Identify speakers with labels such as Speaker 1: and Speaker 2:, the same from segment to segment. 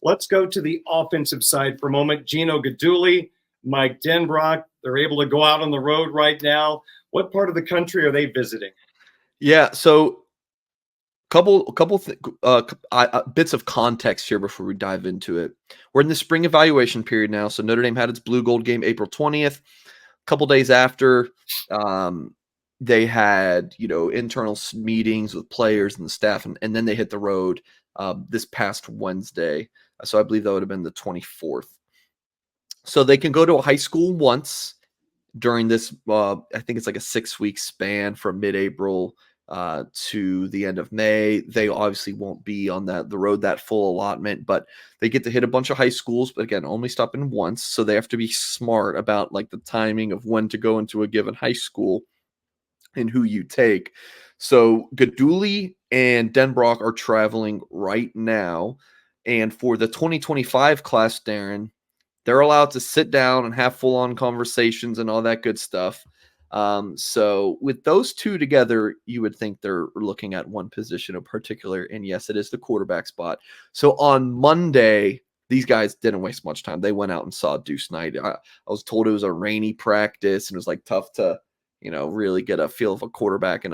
Speaker 1: Let's go to the offensive side for a moment. Gino Guidugli, Mike Denbrock, they're able to go out on the road right now. What part of the country are they visiting?
Speaker 2: Yeah, so bits of context here before we dive into it. We're in the spring evaluation period now, so Notre Dame had its blue gold game April 20th. A couple days after, they had internal meetings with players and the staff, and then they hit the road this past Wednesday. So I believe that would have been the 24th. So they can go to a high school once during this. I think it's like a 6-week span from mid-April to the end of May. They obviously won't be on the road that full allotment, but they get to hit a bunch of high schools, but again, only stopping once. So they have to be smart about like the timing of when to go into a given high school and who you take. So Guidugli and Denbrock are traveling right now. And for the 2025 class, Darren, they're allowed to sit down and have full-on conversations and all that good stuff. So with those two together, you would think they're looking at one position in particular, and yes, it is the quarterback spot. So on Monday, these guys didn't waste much time. They went out and saw Duce Knight. I was told it was a rainy practice, and it was like tough to, really get a feel of a quarterback in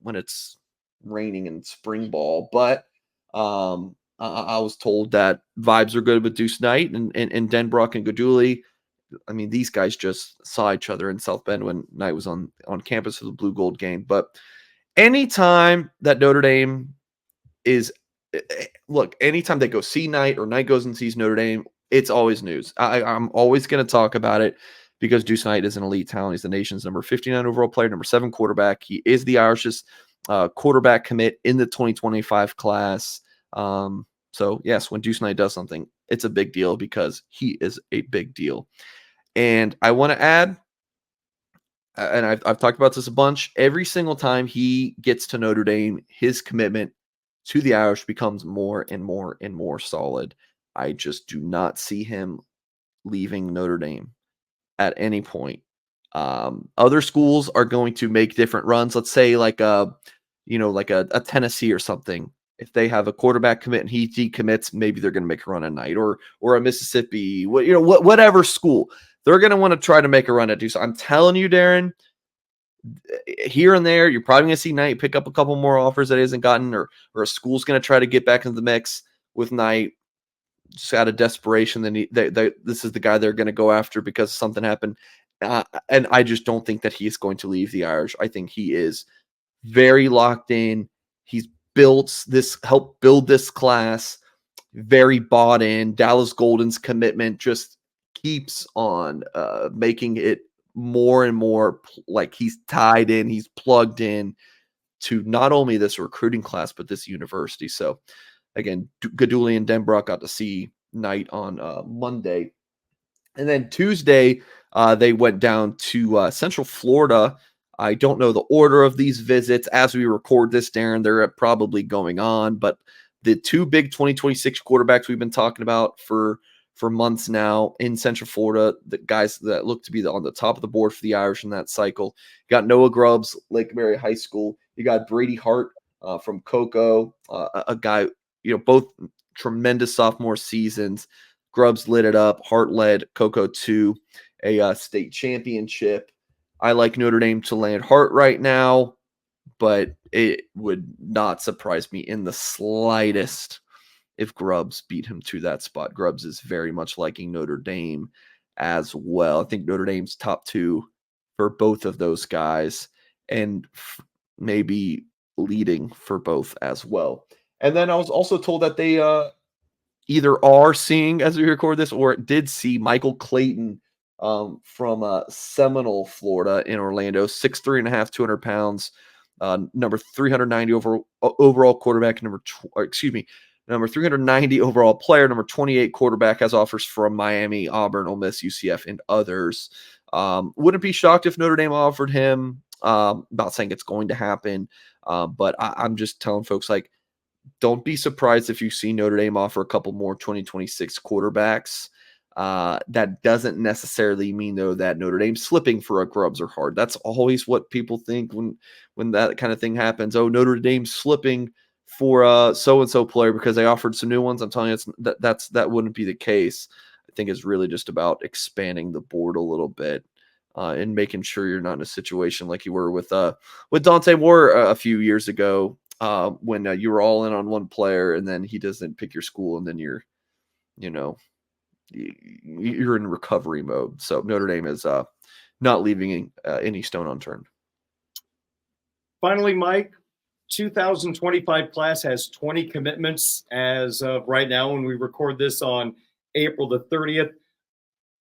Speaker 2: when it's raining in spring ball. But I was told that vibes are good with Duce Knight and Denbrock and Guidugli. I mean, these guys just saw each other in South Bend when Knight was on campus for the Blue Gold game. But anytime that Notre Dame is, look, anytime they go see Knight or Knight goes and sees Notre Dame, it's always news. I'm always going to talk about it because Duce Knight is an elite talent. He's the nation's number 59 overall player, number 7 quarterback. He is the Irish's quarterback commit in the 2025 class. So, yes, when Duce Knight does something, it's a big deal because he is a big deal. And I want to add, and I've talked about this a bunch, every single time he gets to Notre Dame, his commitment to the Irish becomes more and more and more solid. I just do not see him leaving Notre Dame at any point. Other schools are going to make different runs. Let's say like a Tennessee or something. If they have a quarterback commit and he decommits, maybe they're going to make a run at Night or a Mississippi, whatever school. They're going to want to try to make a run at Duce. I'm telling you, Darren, here and there, you're probably going to see Knight pick up a couple more offers that he hasn't gotten, or a school's going to try to get back into the mix with Knight just out of desperation. Then this is the guy they're going to go after because something happened. And I just don't think that he's going to leave the Irish. I think he is very locked in. He's helped build this class, very bought in. Dallas Golden's commitment just keeps on making it more and more like he's tied in, he's plugged in to not only this recruiting class, but this university. So again, Guidugli and Denbrock got to see Knight on Monday. And then Tuesday, they went down to Central Florida. I don't know the order of these visits. As we record this, Darren, they're probably going on. But the two big 2026 quarterbacks we've been talking about for months now in Central Florida, the guys that look to be on the top of the board for the Irish in that cycle. You got Noah Grubbs, Lake Mary High School. You got Brady Hart from Cocoa, a guy, both tremendous sophomore seasons. Grubbs lit it up. Hart led Cocoa to a state championship. I like Notre Dame to land Hart right now, but it would not surprise me in the slightest if Grubbs beat him to that spot. Grubbs is very much liking Notre Dame as well. I think Notre Dame's top 2 for both of those guys, and maybe leading for both as well. And then I was also told that they either are seeing, as we record this, or did see Michael Clayton from Seminole, Florida in Orlando, 6'3.5", 200 pounds, number 390 overall quarterback, number 390 overall player, number 28 quarterback, has offers from Miami, Auburn, Ole Miss, UCF, and others. Wouldn't be shocked if Notre Dame offered him. Not saying it's going to happen, but I'm just telling folks, like, don't be surprised if you see Notre Dame offer a couple more 2026 quarterbacks. That doesn't necessarily mean, though, that Notre Dame's slipping for a Grubbs or Hart. That's always what people think when that kind of thing happens. Oh, Notre Dame's slipping for so and so player because they offered some new ones. I'm telling you, that wouldn't be the case. I think it's really just about expanding the board a little bit and making sure you're not in a situation like you were with Dante Moore a few years ago when you were all in on one player and then he doesn't pick your school and then you're in recovery mode. So Notre Dame is not leaving any stone unturned.
Speaker 1: Finally, Mike, 2025 class has 20 commitments as of right now when we record this on April the 30th.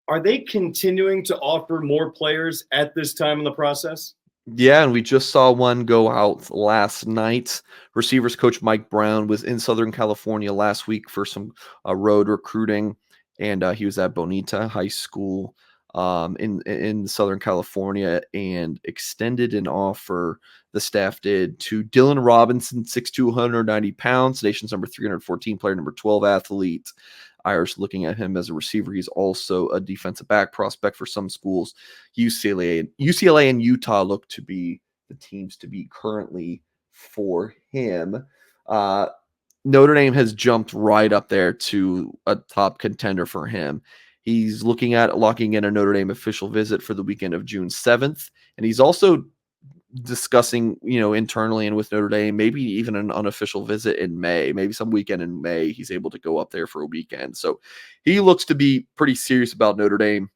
Speaker 1: Are they continuing to offer more players at this time in the process?
Speaker 2: Yeah, and we just saw one go out last night. Receivers coach Mike Brown was in Southern California last week for some road recruiting, and he was at Bonita High School in Southern California and extended an offer, the staff did, to Dylan Robinson, 6'2", 190 pounds, nation's number 314 player, number 12 athlete. Irish looking at him as a receiver. He's also a defensive back prospect for some schools. UCLA and Utah look to be the teams to be currently for him. Notre Dame has jumped right up there to a top contender for him. He's looking at locking in a Notre Dame official visit for the weekend of June 7th. And he's also discussing, internally and with Notre Dame, maybe even an unofficial visit in May, maybe some weekend in May, he's able to go up there for a weekend. So he looks to be pretty serious about Notre Dame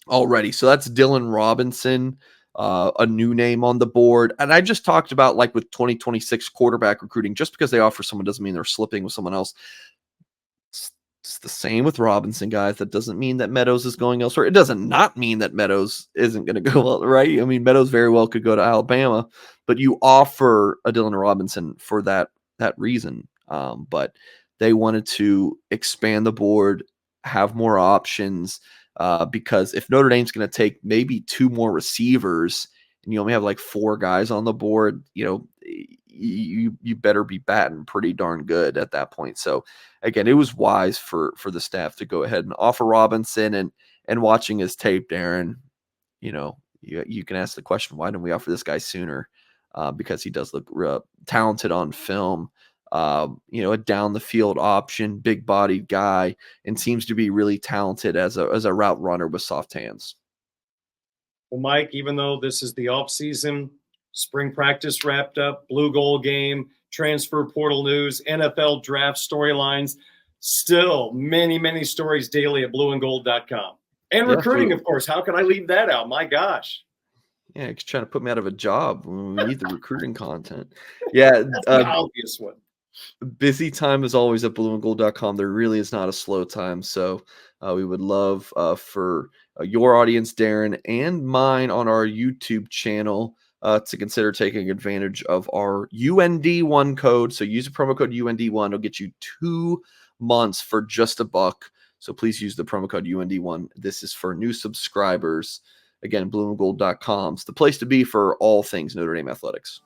Speaker 2: already. So that's Dylan Robinson, a new name on the board. And I just talked about, like, with 2026 quarterback recruiting, just because they offer someone doesn't mean they're slipping with someone else. It's the same with Robinson, guys. That doesn't mean that Meadows is going elsewhere. It doesn't not mean that Meadows isn't going to go, right? I mean, Meadows very well could go to Alabama, but you offer a Dylan Robinson for that reason. But they wanted to expand the board, have more options, because if Notre Dame's going to take maybe 2 more receivers and you only have like 4 guys on the board, you better be batting pretty darn good at that point. So again, it was wise for the staff to go ahead and offer Robinson, and watching his tape, Darren, you can ask the question, why didn't we offer this guy sooner? Because he does look talented on film, a down the field option, big bodied guy, and seems to be really talented as a route runner with soft hands.
Speaker 1: Well, Mike, even though this is the off season, spring practice wrapped up, blue goal game, transfer portal news, NFL draft storylines, still many, many stories daily at blueandgold.com. And recruiting, of course. How could I leave that out? My gosh.
Speaker 2: Yeah, he's trying to put me out of a job when we need the recruiting content. Yeah.
Speaker 1: That's the obvious one.
Speaker 2: Busy time as always at blueandgold.com. There really is not a slow time. So we would love for your audience, Darren, and mine on our YouTube channel to consider taking advantage of our UND1 code. So use the promo code UND1. It'll get you 2 months for just $1. So please use the promo code UND1. This is for new subscribers. Again, blueandgold.com is the place to be for all things Notre Dame athletics.